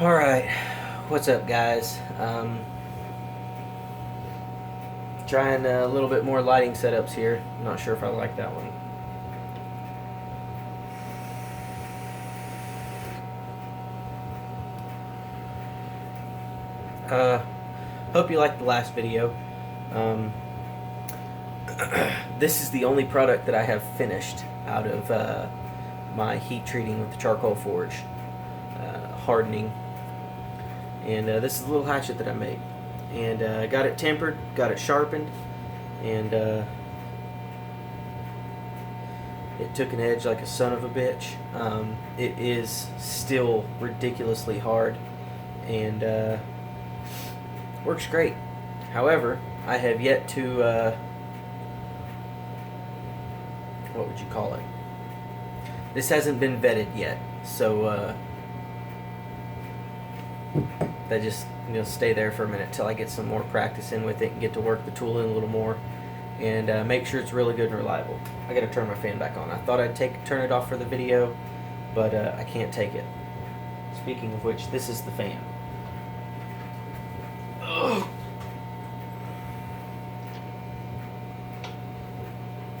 Alright, what's up, guys? Trying a little bit more lighting setups here. Not sure if I like that one. Uh, Hope you liked the last video. Um, this is the only product that I have finished out of my heat treating with the charcoal forge, hardening. And this is the little hatchet that I made. And I got it tempered, got it sharpened, and it took an edge like a son of a bitch. It is still ridiculously hard, and works great. However, I have yet to, what would you call it? This hasn't been vetted yet, so that just stay there for a minute till I get some more practice in with it and get to work the tool in a little more, and make sure it's really good and reliable. I gotta turn my fan back on. I thought I'd turn it off for the video, but I can't take it. Speaking of which, this is the fan. Ugh.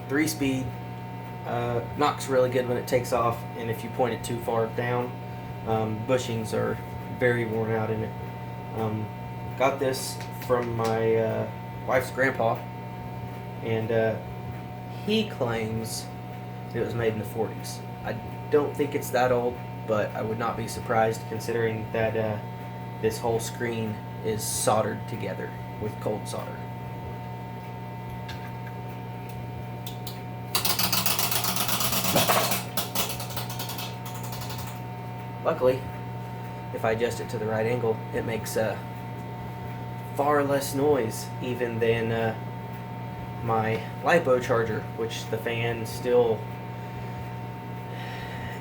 3-speed, knocks really good when it takes off, and if you point it too far down, bushings are very worn out in it. Got this from my wife's grandpa, and he claims it was made in the 40s. I don't think it's that old, but I would not be surprised considering that this whole screen is soldered together with cold solder. Luckily, if I adjust it to the right angle, it makes far less noise even than my LiPo charger, which the fan still,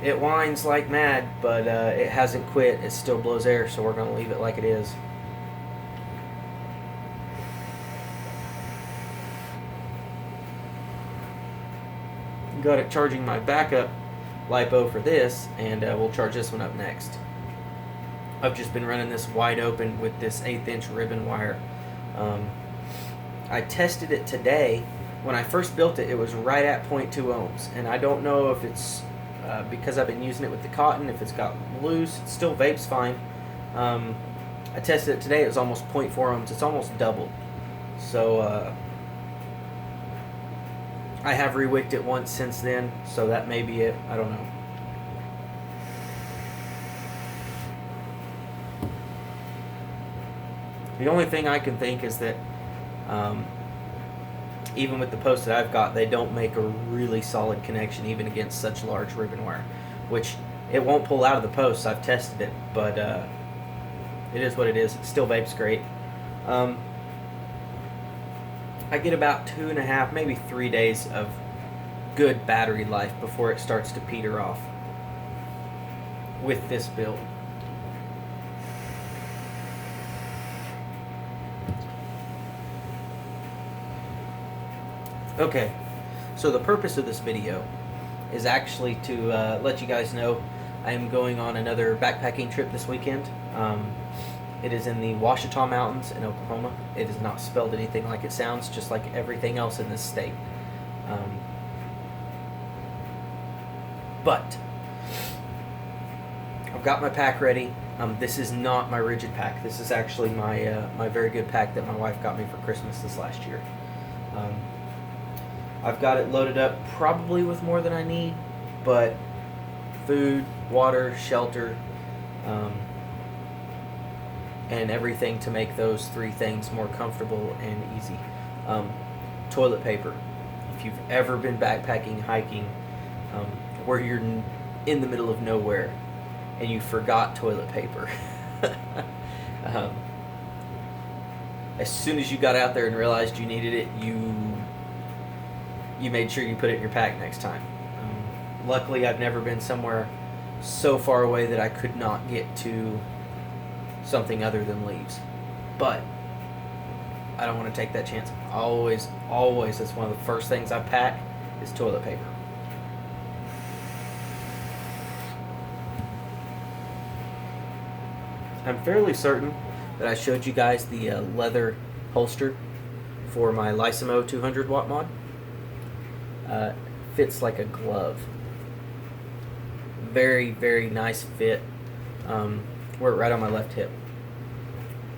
it whines like mad, but it hasn't quit. It still blows air, so we're going to leave it like it is. Got it charging my backup LiPo for this, and we'll charge this one up next. I've just been running this wide open with this 1/8 inch ribbon wire. I tested it today. When I first built it, it was right at 0.2 ohms, and I don't know if it's because I've been using it with the cotton, if it's got loose. It still vapes fine. I tested it today, it was almost 0.4 ohms. It's almost doubled. So I have rewicked it once since then, so that may be it. I don't know. The only thing I can think is that even with the posts that I've got, they don't make a really solid connection even against such large ribbon wire, which it won't pull out of the posts. I've tested it, but it is what it is. It still vapes great. I get about 2.5, maybe 3 days of good battery life before it starts to peter off with this build. Okay, so the purpose of this video is actually to let you guys know I am going on another backpacking trip this weekend. It is in the Ouachita Mountains in Oklahoma. It is not spelled anything like it sounds, just like everything else in this state. But I've got my pack ready. This is not my rigid pack. This is actually my my very good pack that my wife got me for Christmas this last year. I've got it loaded up probably with more than I need, but food, water, shelter, and everything to make those 3 things more comfortable and easy. Toilet paper. If you've ever been backpacking, hiking, where you're in the middle of nowhere and you forgot toilet paper, as soon as you got out there and realized you needed it, you made sure you put it in your pack next time. Luckily, I've never been somewhere so far away that I could not get to something other than leaves. But I don't want to take that chance. Always, that's one of the first things I pack is toilet paper. I'm fairly certain that I showed you guys the leather holster for my Lysimo 200 watt mod. Fits like a glove. Very, very nice fit. Wear it right on my left hip.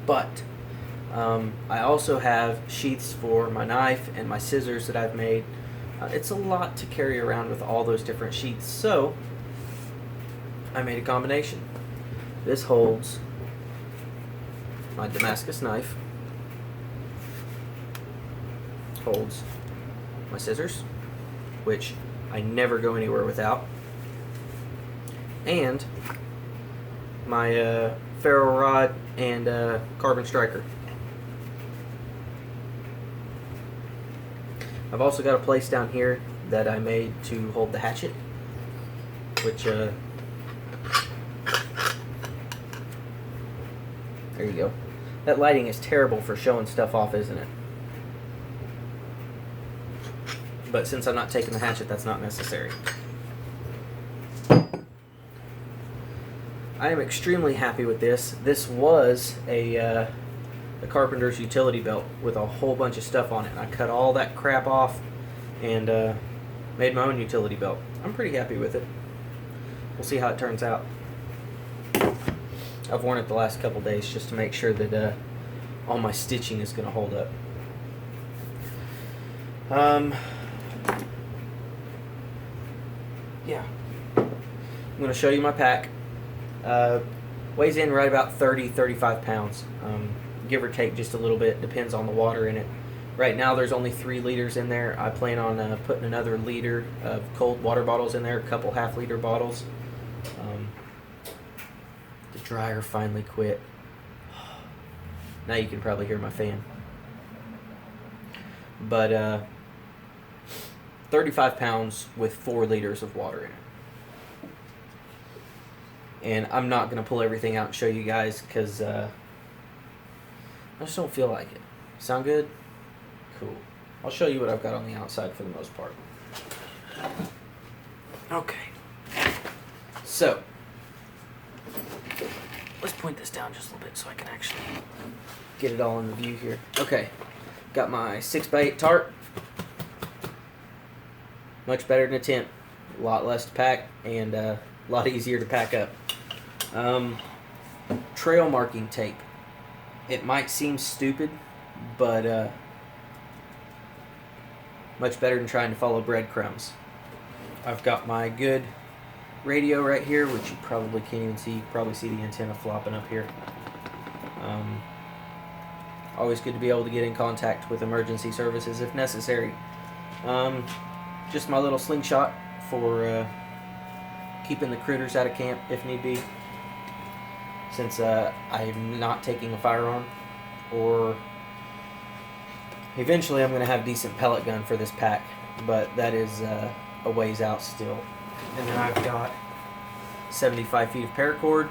But I also have sheaths for my knife and my scissors that I've made. It's a lot to carry around with all those different sheaths, so I made a combination. This holds my Damascus knife, holds my scissors, which I never go anywhere without, and my ferro rod and carbon striker. I've also got a place down here that I made to hold the hatchet, which there you go. That lighting is terrible for showing stuff off, isn't it? But since I'm not taking the hatchet, that's not necessary. I am extremely happy with this. This was a carpenter's utility belt with a whole bunch of stuff on it. And I cut all that crap off and made my own utility belt. I'm pretty happy with it. We'll see how it turns out. I've worn it the last couple days just to make sure that all my stitching is going to hold up. Yeah. I'm going to show you my pack. Weighs in right about 30-35 pounds. Give or take just a little bit. Depends on the water in it. Right now there's only 3 liters in there. I plan on putting another liter of cold water bottles in there. A couple half-liter bottles. The dryer finally quit. Now you can probably hear my fan. But 35 pounds with 4 liters of water in it. And I'm not going to pull everything out and show you guys because I just don't feel like it. Sound good? Cool. I'll show you what I've got on the outside for the most part. Okay. So, let's point this down just a little bit so I can actually get it all in the view here. Okay. Got my 6x8 tarp. Much better than a tent. A lot less to pack and a lot easier to pack up. Trail marking tape. It might seem stupid, but much better than trying to follow breadcrumbs. I've got my good radio right here, which you probably can't even see. You can probably see the antenna flopping up here. Always good to be able to get in contact with emergency services if necessary. Just my little slingshot for keeping the critters out of camp if need be, since I'm not taking a firearm, or eventually I'm going to have a decent pellet gun for this pack, but that is a ways out still. And then I've got 75 feet of paracord,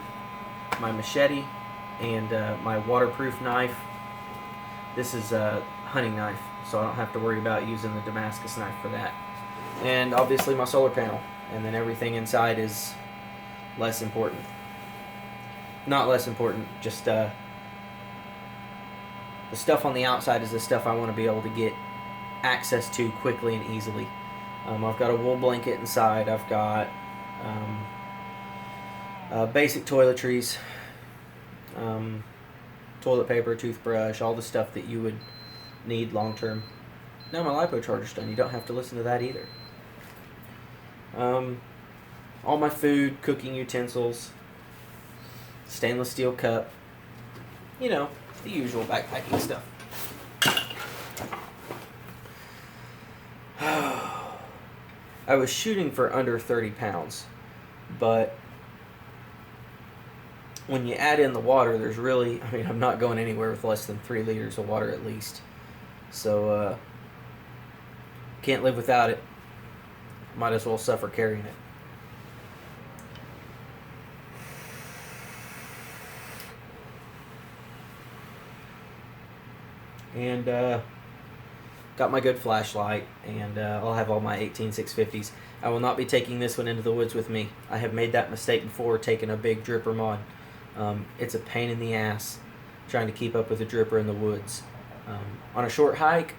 my machete, and my waterproof knife. This is a hunting knife, so I don't have to worry about using the Damascus knife for that. And obviously my solar panel, and then everything inside is less important. Not less important, just the stuff on the outside is the stuff I want to be able to get access to quickly and easily. I've got a wool blanket inside. I've got basic toiletries, toilet paper, toothbrush, all the stuff that you would need long term. Now my LiPo charger's done. You don't have to listen to that either. All my food, cooking utensils, stainless steel cup, you know, the usual backpacking stuff. I was shooting for under 30 pounds, but when you add in the water, there's really, I mean, I'm not going anywhere with less than 3 liters of water at least. So, can't live without it. Might as well suffer carrying it. And got my good flashlight, and I'll have all my 18650s. I will not be taking this one into the woods with me. I have made that mistake before, taking a big dripper mod. It's a pain in the ass trying to keep up with a dripper in the woods. On a short hike,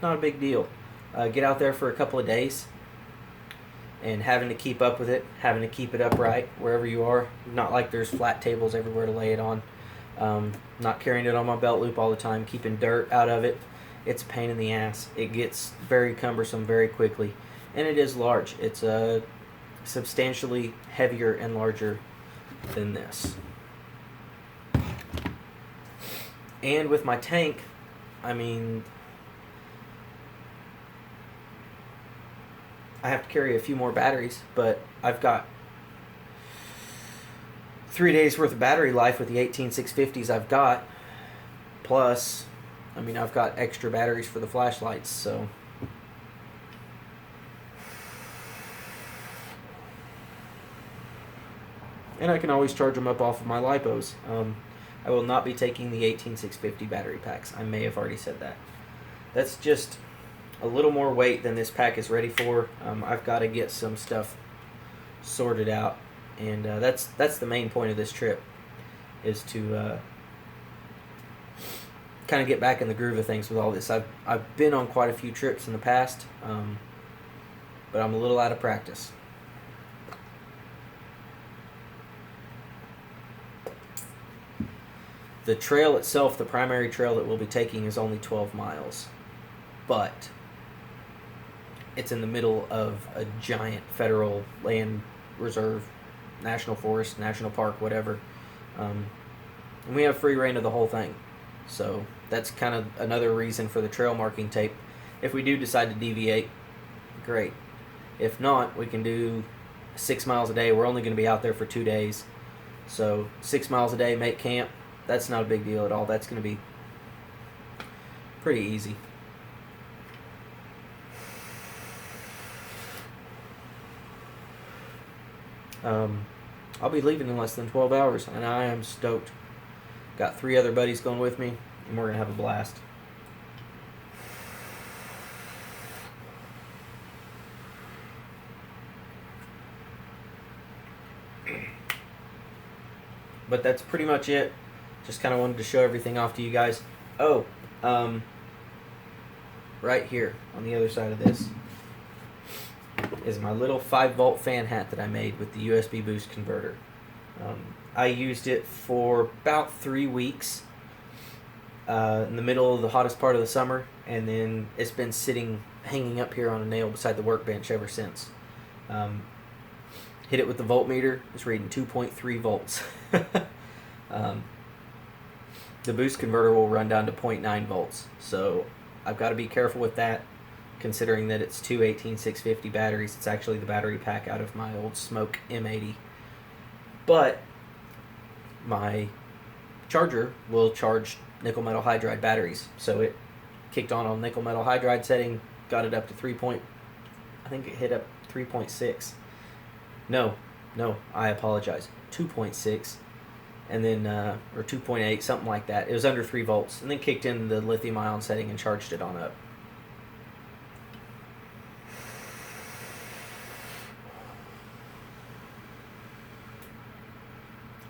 not a big deal. Get out there for a couple of days and having to keep up with it, having to keep it upright wherever you are. Not like there's flat tables everywhere to lay it on. Not carrying it on my belt loop all the time, keeping dirt out of it. It's a pain in the ass. It gets very cumbersome very quickly. And it is large. It's substantially heavier and larger than this. And with my tank, I mean, I have to carry a few more batteries, but I've got 3 days worth of battery life with the 18650s I've got. Plus, I mean, I've got extra batteries for the flashlights, so. And I can always charge them up off of my LiPos. I will not be taking the 18650 battery packs. I may have already said that. That's just a little more weight than this pack is ready for. I've got to get some stuff sorted out, and that's the main point of this trip, is to kind of get back in the groove of things with all this. I've been on quite a few trips in the past, but I'm a little out of practice. The trail itself, the primary trail that we'll be taking, is only 12 miles, but it's in the middle of a giant federal land reserve, national forest, national park, whatever. And we have free reign of the whole thing. So that's kind of another reason for the trail marking tape. If we do decide to deviate, great. If not, we can do 6 miles a day. We're only going to be out there for 2 days. So 6 miles a day, make camp. That's not a big deal at all. That's going to be pretty easy. I'll be leaving in less than 12 hours, and I am stoked. Got 3 other buddies going with me, and we're going to have a blast. But that's pretty much it. Just kind of wanted to show everything off to you guys. Oh, right here on the other side of this is my little 5-volt fan hat that I made with the USB boost converter. I used it for about 3 weeks in the middle of the hottest part of the summer, and then it's been hanging up here on a nail beside the workbench ever since. Hit it with the voltmeter. It's reading 2.3 volts. The boost converter will run down to 0.9 volts. So I've got to be careful with that, considering that it's 2 18650 batteries. It's actually the battery pack out of my old Smoke M80. But my charger will charge nickel metal hydride batteries. So it kicked on nickel metal hydride setting, got it up to I think it hit up 3.6. No, I apologize. 2.6. And then, or 2.8, something like that. It was under 3 volts. And then kicked in the lithium ion setting and charged it on up.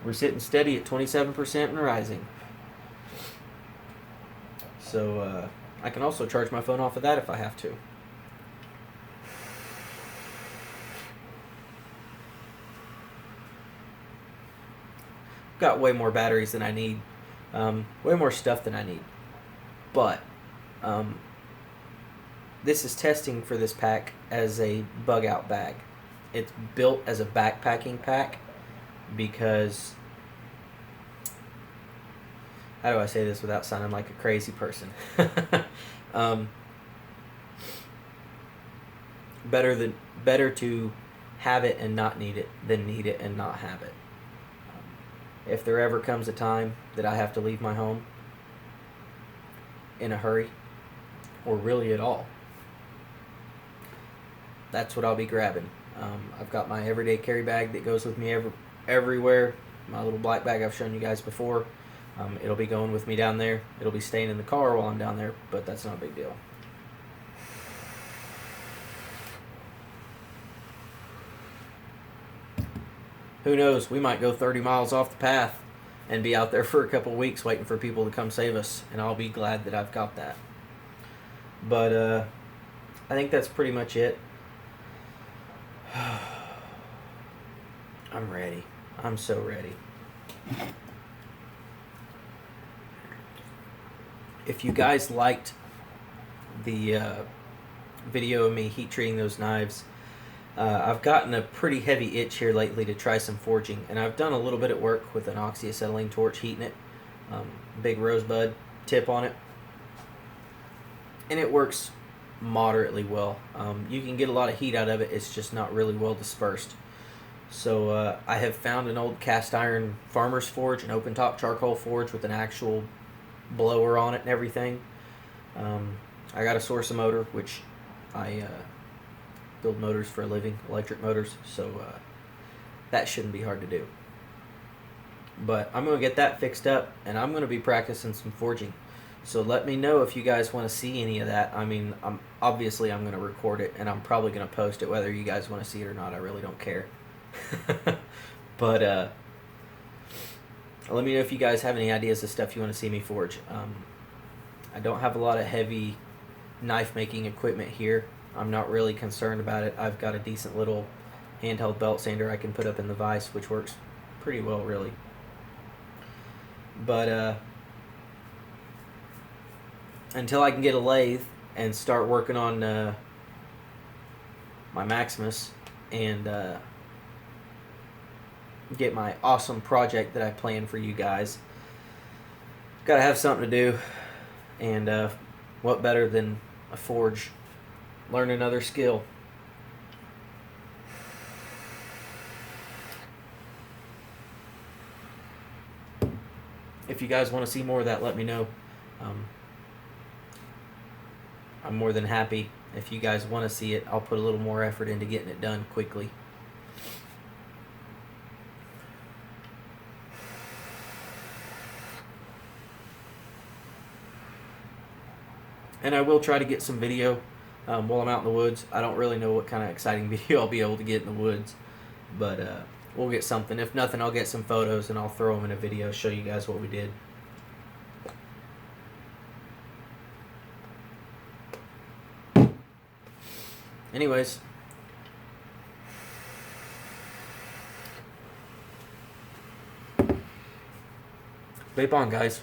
We're sitting steady at 27% and rising. So, I can also charge my phone off of that if I have to. Got way more batteries than I need, way more stuff than I need, but this is testing for this pack as a bug out bag. It's built as a backpacking pack because, how do I say this without sounding like a crazy person? Better to have it and not need it than need it and not have it. If there ever comes a time that I have to leave my home in a hurry, or really at all, that's what I'll be grabbing. I've got my everyday carry bag that goes with me everywhere. My little black bag I've shown you guys before. It'll be going with me down there. It'll be staying in the car while I'm down there, but that's not a big deal. Who knows? We might go 30 miles off the path. and be out there for a couple weeks waiting for people to come save us, and I'll be glad that I've got that. But I think that's pretty much it. I'm ready. I'm so ready. If you guys liked the video of me heat treating those knives, I've gotten a pretty heavy itch here lately to try some forging, and I've done a little bit of work with an oxyacetylene torch heating it, big rosebud tip on it, and it works moderately well. You can get a lot of heat out of it, it's just not really well dispersed. So I have found an old cast iron farmer's forge, an open top charcoal forge with an actual blower on it and everything. I got a Source motor, which I build motors for a living, electric motors, so that shouldn't be hard to do. But I'm going to get that fixed up, and I'm going to be practicing some forging. So let me know if you guys want to see any of that. I mean, obviously I'm going to record it, and I'm probably going to post it whether you guys want to see it or not. I really don't care. But let me know if you guys have any ideas of stuff you want to see me forge. I don't have a lot of heavy knife making equipment here. I'm not really concerned about it. I've got a decent little handheld belt sander I can put up in the vise, which works pretty well, really. But until I can get a lathe and start working on my Maximus and get my awesome project that I planned for you guys, gotta have something to do. And what better than a forge? Learn another skill. If you guys want to see more of that, let me know. I'm more than happy. If you guys want to see it, I'll put a little more effort into getting it done quickly. And I will try to get some video while I'm out in the woods. I don't really know what kind of exciting video I'll be able to get in the woods, but we'll get something. If nothing, I'll get some photos and I'll throw them in a video, show you guys what we did. Anyways, vape on, guys.